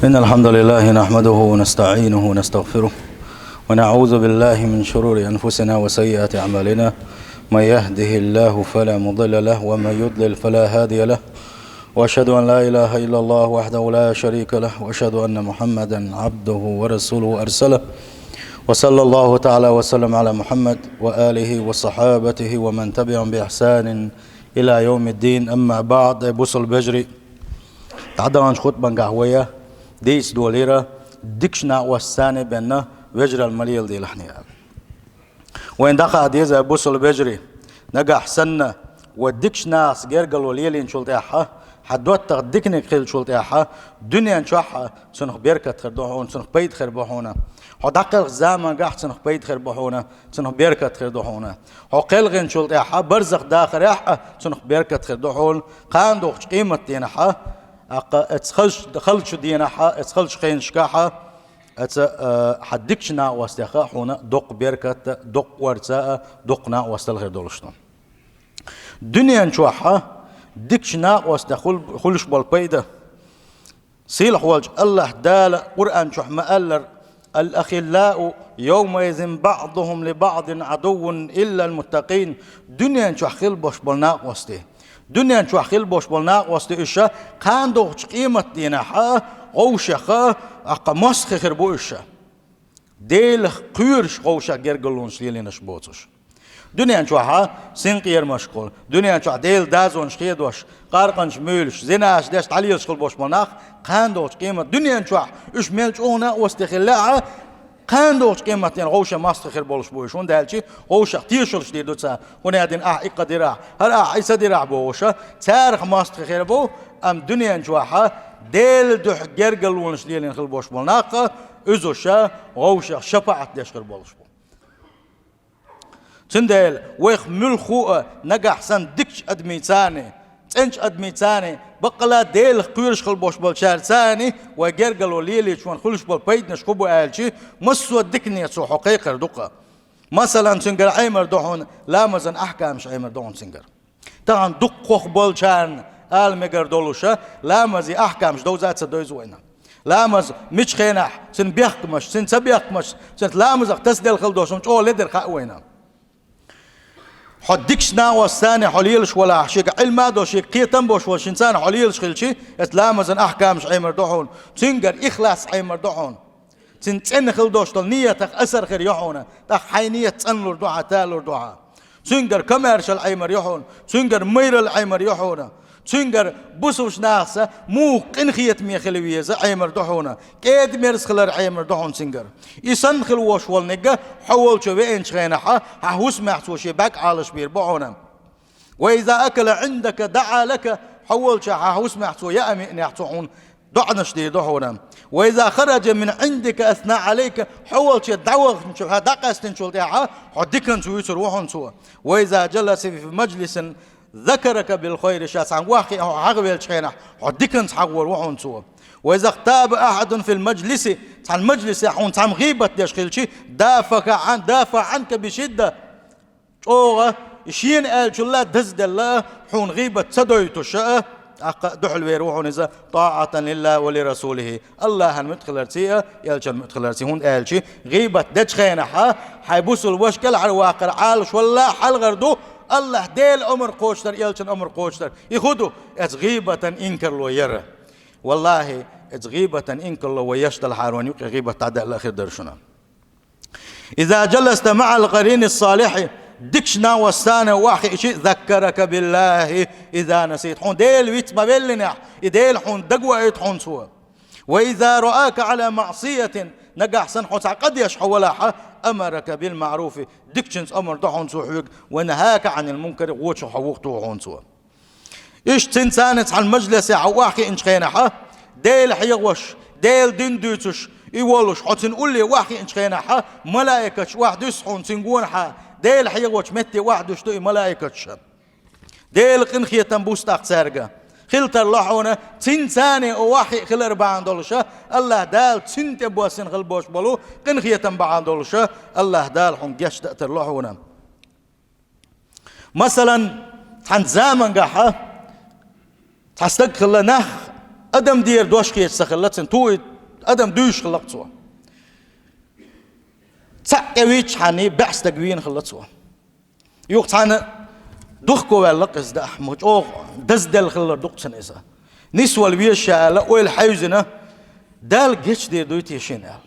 إن الحمد لله نحمده ونستعينه ونستغفره ونعوذ بالله من شرور أنفسنا وسيئات أعمالنا. من يهده الله فلا مضل له ومن يضلل فلا هادي له، وأشهد أن لا إله إلا الله وحده لا شريك له، وأشهد أن محمدا عبده ورسوله أرسله. وصلى الله تعالى وسلم على محمد وآله وصحابته ومن تبعهم بإحسان إلى يوم الدين. أما بعد، بوصل بجري تعدى عن خطبة قهوية ديس دوليرة ديكشنا والثاني بيننا وجر المليل دي لحنيا وين دخل ديزا بوصل بجري نجح سنة وديكشنا سجيرجل وليلين شلتاحة حدوت تقديكني خيل شلتاحة دنيا نشاحة سنخ بيركة خردوحون سنخ بيت خربوحونا حدقل زمان قاح سنخ بيت خربوحونا سنخ بيركة خردوحونا حقل غين شلتاحة برزخ داخل يحة سنخ بيركة خردوحون قاندوخ قيمة دينحة اتخلش دينحة اتخلش خين شكاحة حدكشنا واستخا هنا دق بيركة دق ورساء دقنا واستلغير دولشنا دنيا نشوحة دكشنا واستخل خلش بالبيدة سيلح والج الله دال قرآن شوح مألر الأخلاء يومئذ بعضهم لبعض عدو إلا المتقين. دنيا نشوح خل بوش بالناق واستي دنيا نشوح خل بوش بالناق واستي إشا كاندو قيمة دينحة غوشة مسخ خربو إشا ديل قيرش غوشة جرجلون سليلين شبوتش دنيا نشوحها سنقير مشغول دنيا نشوح ديل دازون شخيدوش قارقنش ميلش زناش داش تعليل شغل بوش بالناق كاندو قيمة دنيا نشوح إش ميلش أونا واستخلاعها كاندو قيمة غوشة مسخ خربولش بوش هون دالشي غوشة تيشلش دي دوتسا هون يادين إقا دراع هل عيسى دراع بوشة تارخ مسخ خربو أم دنيا نشوحها ديل دوح جرجل ونشليلين خل بوش بالناقة إزوشة غوشة شفاعت داش خربولش بو تندل ويخ ملخوء نجح سن دكش أدميتاني تنش أدميتاني بقلا ديل قيرش خل بوش بالشار ثاني وجرجل وليلي شوان خلش بالبيت نشكبو آلشي مسوا دكني سو حقيقة دقة مثلا سنجر عيمر دهون لا مزن أحكام مش عيمر دهون سنجر طبعا دق بالشان آل مجر دولوشة لا مزي أحكام مش دوزات سدويز وينا لا مز مش خينح سن بيحكمش سن سبيحكمش سن لا مز تسدل خلدوش مش أول لدر خا وينا حدكش ناوى الثاني حليلش ولا شيء علم هذا شيء قيتم بوش وش إنسان حليلش خلشي لا مزن أحكام مش عيمر دهون سنجر إخلاص عيمر دهون سن خلدوش طل نيتك أثر خير يحونا تخ حينية تنلر دعاء تالر دعاء سنجر كمرش العيمر يحون سنجر مير العيمر يحونا سنجر بوسوش ناقصة مو قنخيت مية خلوية عيمر دحونا كيد ميرس خلر عيمر دحون سنجر يسن خلوش والنجا حول شوين شغينحة هحوس محسوشي باك عالش بير بعونا وإذا أكل عندك دعا لك حول شا هحوس محسو يا أمي نحسوحون دعنش دي دحونا وإذا خرج من عندك أثناء عليك حول شا دعوة نشوفها دقست نشوفها حدكن سويسر وحن سوا وإذا جلس في مجلس ذكرك بالخير شاس عن واخي أو عقبل شينح حدكن حول وحن سوا وإذا اغتاب أحد في المجلس عن المجلس يحون عن غيبة دشخل شيء دافع عنك بشدة أوه شين قال شلا دزد الله حون غيبة سدويت الشاء دحل ويروحون إذا طاعة لله ولرسوله الله المدخل رسيه يلشن مدخل رسيه هون قال شيء غيبة دشخينها حيبوس الوشكل على واقع عالش ولا حل غردو الله ديل عمر قوشتر يلشن عمر قوشتر يخدو غيبة إنكر لو يرى والله غيبة إنكر لو ويشتل حارون يقي غيبة تعدى الأخير درشنا إذا جلست مع القرين الصالح دكشنا والثاني واحد شيء ذكرك بالله إذا نسيت حون ديل ويت ما بيلنا ديل حون دقوة حون سوا وإذا رآك على معصية نجح سنحوت قد يشحولها أمرك بالمعروف دكشنس أمر دحون سوحيك ونهاك عن المنكر وش حوقته حون سوا إيش تنسانت على المجلس عواحي إنش خينحة ديل حيغوش ديل دندوتش يولوش حتن قول لي واحد إنش خينحة ملائكة واحد يسحون سنقونحة ديل حيغوش متي واحد يشتوي ملائكة ديل قنخية تنبوستاق سارقة خلتر لحونا تنساني واحد خلر بعان دولشة الله دال تنت بواسن خلبوش بلو قنخية بعان دولشة الله دال حن جاش تأتر لحونا مثلا حن زامن قاحة تستقخل نخ أدم دير دوش كيت سخلتن تو أدم دوش خلقتوا تأويش حني بعث تجوين خلصوا يوق تانا دخكوا واللقز ده أحمد أو دزدل خلر دقسن إذا نسوى الويشة لا ويل حيزنا دال جيش دي دويتي شين ال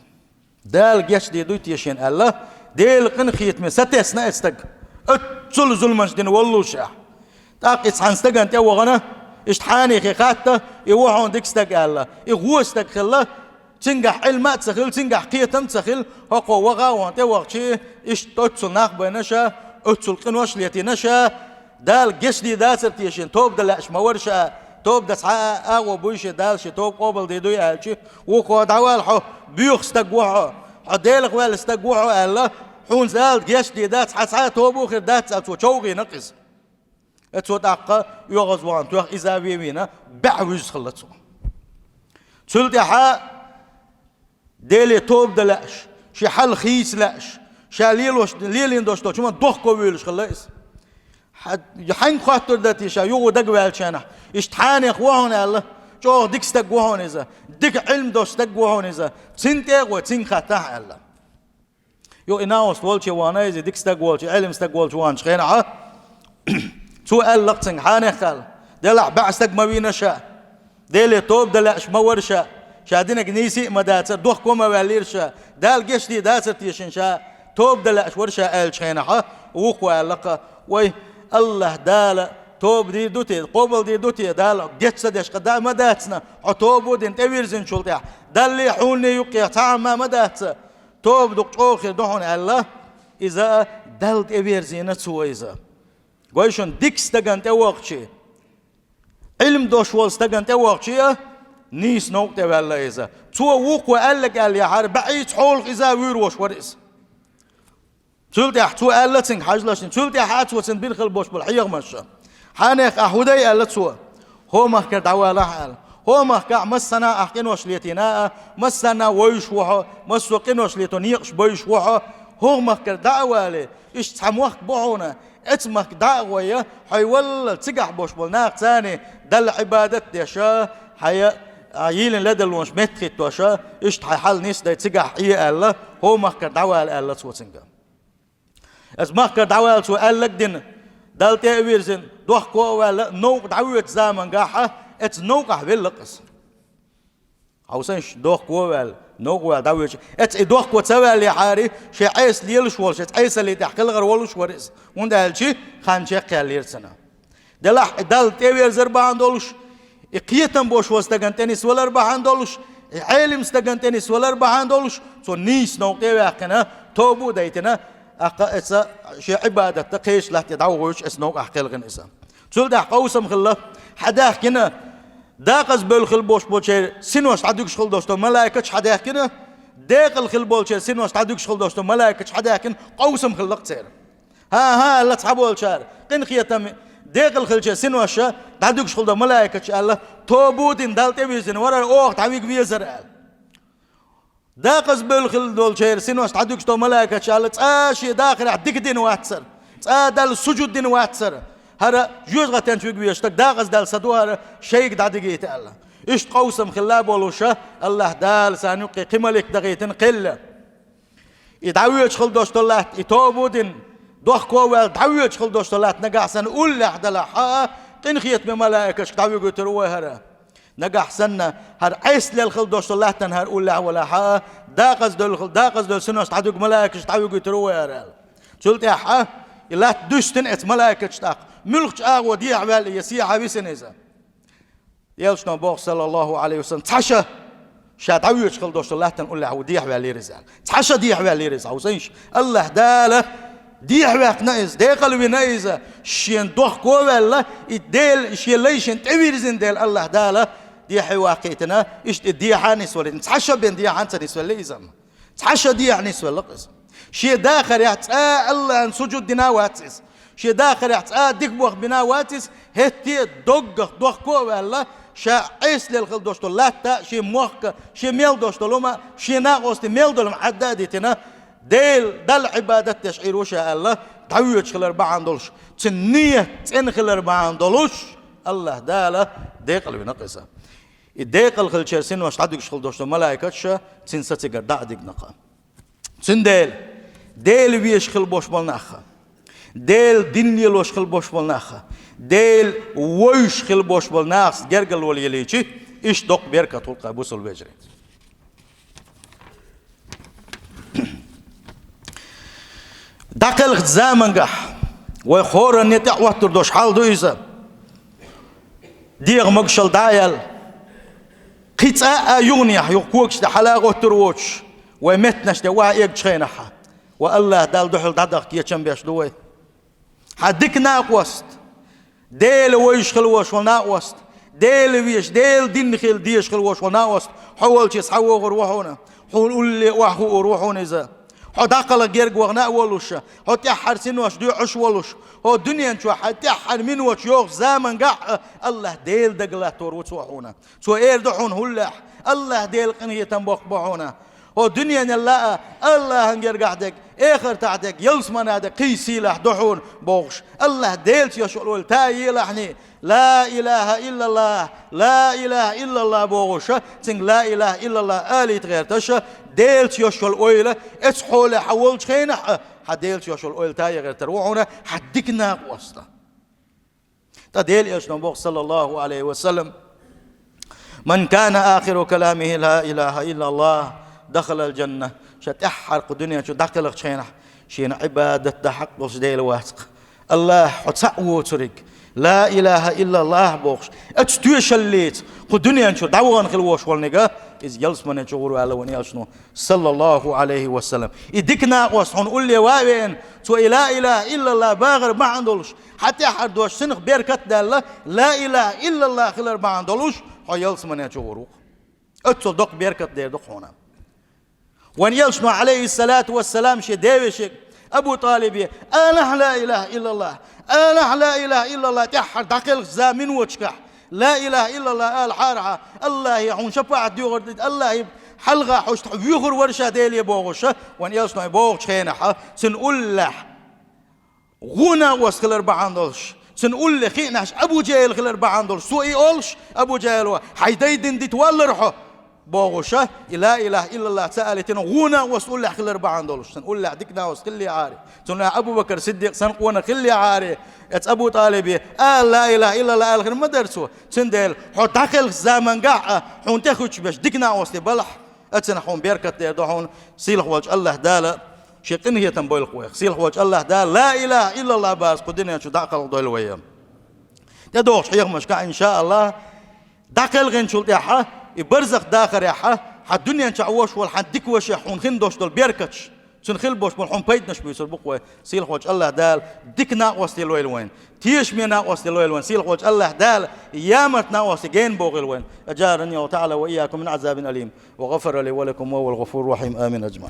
دال جيش دي دويتي شين الله ديل قن خيت من ستة استق اتسل ظلمش دين والله شاح تاقي تحن استق أنت وغنا اشتحاني خي خاطة يوحون ديك استق الله يغو استق خلا تنجح علمات سخل تنجح قيتم سخل هقو وغا وانت وغشي اشتوتسل ناق بينشا اتسل قنوش ليتي نشا دال جيش دي داسر تيشين توب دلاش مورشا توب دس أغو بويش دالش توب قبل دي دوي ألشي وكو دعوال حو بيوخ استقوحو حديلق وال استقوحو ألا حون زال جيش دي داس حسا توب وخير داس أتو شوغي نقص أتو داقا يغزوان توخ إزابي وينا بعوز خلطو تسلتي حا ديلي توب دلاش شي حل خيس لاش شاليلوش ليلين دوشتو شما دوخ ويلش خلاص حين خاطر دتي شا يو دقوال شانه اشتحاني اخوهن الله جو ديك استقوهن اذا ديك علم دوش استقوهن اذا تنتي وتن خطا الله يو اناوس ولشي وانا اذا ديك استقوال علم استقوال وان شخينا تو قال لقتن حاني خال دلع بعستك ما بينا شا ديلي توب دلعش مور شا شادينا كنيسي مداتر دوخ كوما والير شا دال جيش دي داتر تيشن شا توب دلعش ورشا ال شخينا وقوا لقى وي الله دال توب دي دوتي قبل دي دوتي دال جت دش قدا مداتنا عتوب دين تبيرزن شلتيا دل حوني يقيا تعم مدات توب دقوخ دهون الله اذا دل تبيرزين تسويزا قويشون ديكس تغن توقشي علم دوش ولس تغن توقشي نيس نوقت والله اذا تو وقوا قالك قال يا حار بعيد حول اذا ويروش ورس تلتي حتو قالتن حاجلاشن تلتي حاتوتن بينخل بوش بالحيغ مشا حانيخ احودي قالتسوا هو ما كر دعوا حال هو ما كع مسنا احكن وش ليتنا مسنا ويش وحو مسوقين وش ليتونيقش بيش وحو هو ما كر دعوا لي ايش تحم وقت بوعونا اتمك دعوة يا حيول تقع بوش بالناق ثاني دل عبادت يشا حي عيلن لدل وش متخت وشا ايش حل نيس داي تقع اي الله هو ما كر دعوا الله تسوتنجا از مخکر دعوال سو قالك دين دالت ويرزن دوخ كو ولا نوق دعوت زمان قاحه ات نوقه بالقص عاوزنش دوخ كو ولا نوق ولا دعوت ات دوخ كو تسوال يا حاري شي عيس ليلش ولش عيس اللي تحكي الغر ولش ورس وند هالشي خان شيخ ليرسنا دلح دالت ويرزر باندولش اقيتم بوش وستغن تنس ولا باندولش علم استغن تنس ولا باندولش سو نيس نوق تيواقنا توبو دايتنا أقا شيء عبادة تقيش لا تدعوش اسنوك أحقل غن إسا تقول ده قوسم خلا حداك كنا داقز بالخل بوش بوشير سنوش عدوكش خل دوستو ملايكة حداك كنا داقل خل بوشير سنوش عدوكش خل دوستو ملايكة حداك كنا قوسم خلق تير ها لا تحبوا الشار قن خيتم داقل خل شير سنوش عدوكش خل دو ملايكة الله توبودين دالت بيزن ورا أوه تعويق بيزر داقز بالخل دول شير سنوش تعدوكش تو ملايكة شالت شي داخل عدك دين واتسر دال السجود دين واتسر هذا جوز غتان شوي بيشتك داقز دال سدوها شيك دعدقيت الله إيش قوسم خلاب ولوشة الله دال سانوقي قملك دقيتن قلة يدعويش خل دوش طلعت يتوبودين دوخ كوال دعويش خل دوش طلعت نقع سن أول لحدلا حا قنخيت بملايكة دعوي قتروه هذا نجح سنة هر عيس للخل دوش الله تنهر أولع ولا حا داقز دول سنوس تعدوك ملاك تعوي قتروا يا رجال قلت يا حا لا تدوش تنعت ملاك تشتاق ملك أغو ديع بالي يسيع بسنيزة يلش نبوغ صلى الله عليه وسلم تحشى شاد عويش خل دوش الله تنقولع وديع بالي رزال تحشى ديع بالي رزال وسنش الله داله ديع واق نايز داقل بنايزة شين دوخ كوال يديل شين ليشن تبيرزن ديل الله داله دي حواقيتنا إيش دي حانس ولا تحشى بين دي حانس ولا إيزم تحشى دي حانس ولا قص شيء داخل يعت الله أن سجود دنا واتس شيء داخل يعت ديك بوخ بنا واتس هتي دوخ كو الله شا عيس للخل دوش طلاتا شيء موخ شيء ميل دوش طلوما شيء ناقص ميل دولم عدادتنا ديل دل عبادة تشعير وشاء الله تعويش خلر بعندولش تنية تنخلر بعندولش الله داله ديق اللي بنقصه الدقيقة الخلشة سن واش عدك شغل دوشت ملائكة شا سن ستجر دعدك نقا سن ديل بيشخل بوش بالنخا ديل دنيا لوش خل بوش بالنخا ديل ويش خل بوش بالناس جرجل وليليشي إيش دق بيركة تلقى بوسل بيجري دقل زمان جح وخور النتاع وتر دوش حال دويزة ديغ مقشل دايل قيتاء يغنيح يقوكش دحلاغ وتروش ومتنش دوا يجخينها والله دال دحل ددق يچم بيش دوي حدك ناقوست ديل ويشخل وش وناقوست ديل ويش ديل دين خيل ديشخل وش وناقوست حول شي صحو روحونا حول اللي وحو روحون اذا حد عقل جيرج وغناء ولوش حد تحر سن وش دو عش ولوش هو الدنيا شو حد تحر من وش يوغ زمن قع الله ديل دقلا تور وتوحونا سو اير دحون هلح الله ديل قنيه تنبخ بعونا هو الدنيا نلا الله هنجر قعدك اخر تعدك يلس منادك قيسي لح دحون بوغش الله ديلت يشول تاي لحني لا اله الا الله لا اله الا الله بوغش تن لا اله الا الله الي تغيرتش ديلت يشول اويله اصحول حول خينه حديلت يشول اويل تاي غير تروعنا حدكنا وسطه تديل يشنو بوغ صلى الله عليه وسلم من كان اخر كلامه لا اله الا الله دخل الجنة شتحرق الدنيا شو دخل خشينة شين عبادة تحقق ديل واثق الله حتسقو ترك لا إله إلا الله بوخش أتستويش الليت خو الدنيا شو دعوان خلوش والنجا إذ يلس من يشغلوا على ونياشنو صلى الله عليه وسلم يدكنا وصحون قول لي وين تو لا إله إلا الله باغر ما عندولش حتى حردوش سنخ بيركت دالله لا إله إلا الله خلر ما عندولش هو يلس من يشغلوا أتصل دق بيركت دير دق هنا ونيلشنو عليه الصلاة والسلام شي ديوشك أبو طالب أنا لا إله إلا الله أنا لا إله إلا الله تحر دقيق زامن وشكح لا إله إلا الله الحارعة الله يحون شفاعة ديوغر الله حلقة حوش يغر ورشة ديلي بوغش ونيلشنو بوغش خينح سنقول له غنى وسخل 4 دولش سنقول له خيناش أبو جهل خل 4 دولش سوئي أولش أبو جهل حيديدن دي تولرحه بوغشة لا إله إلا الله سألتنا غونا وسأل له خل 4 دولش سنقول له دكنا وسخلي عاري سنقول أبو بكر صديق سنقونا خلي عاري أبو طالب لا إله إلا الله الخير ما درسوا سندل حو داخل زمن قاع حون تاخدش باش دكنا وسط بلح أتسنا حون بيركت يدحون سيلح وجه الله دالا شيقين هي تنبوي القوي سيلح وجه الله دال لا إله إلا الله باس قدنا شو داخل ضل ويا تدوش حيق مشكا إن شاء الله داخل غن شو تيحه يبرزق داخل يحه حدنيا نشعوش والحدك وش حون خندوش دول بيركتش سنخل بوش بالحون بيدنش بيصير بقوة سيلح وجه الله دال ديك ناقوس الويل وين تيش مي ناقوس الويل وين سيلح وجه الله دال يامت ناقوس جين بوغ الوين أجارني وتعالى وإياكم من عذاب أليم وغفر لي ولكم وهو الغفور الرحيم آمين أجمعين.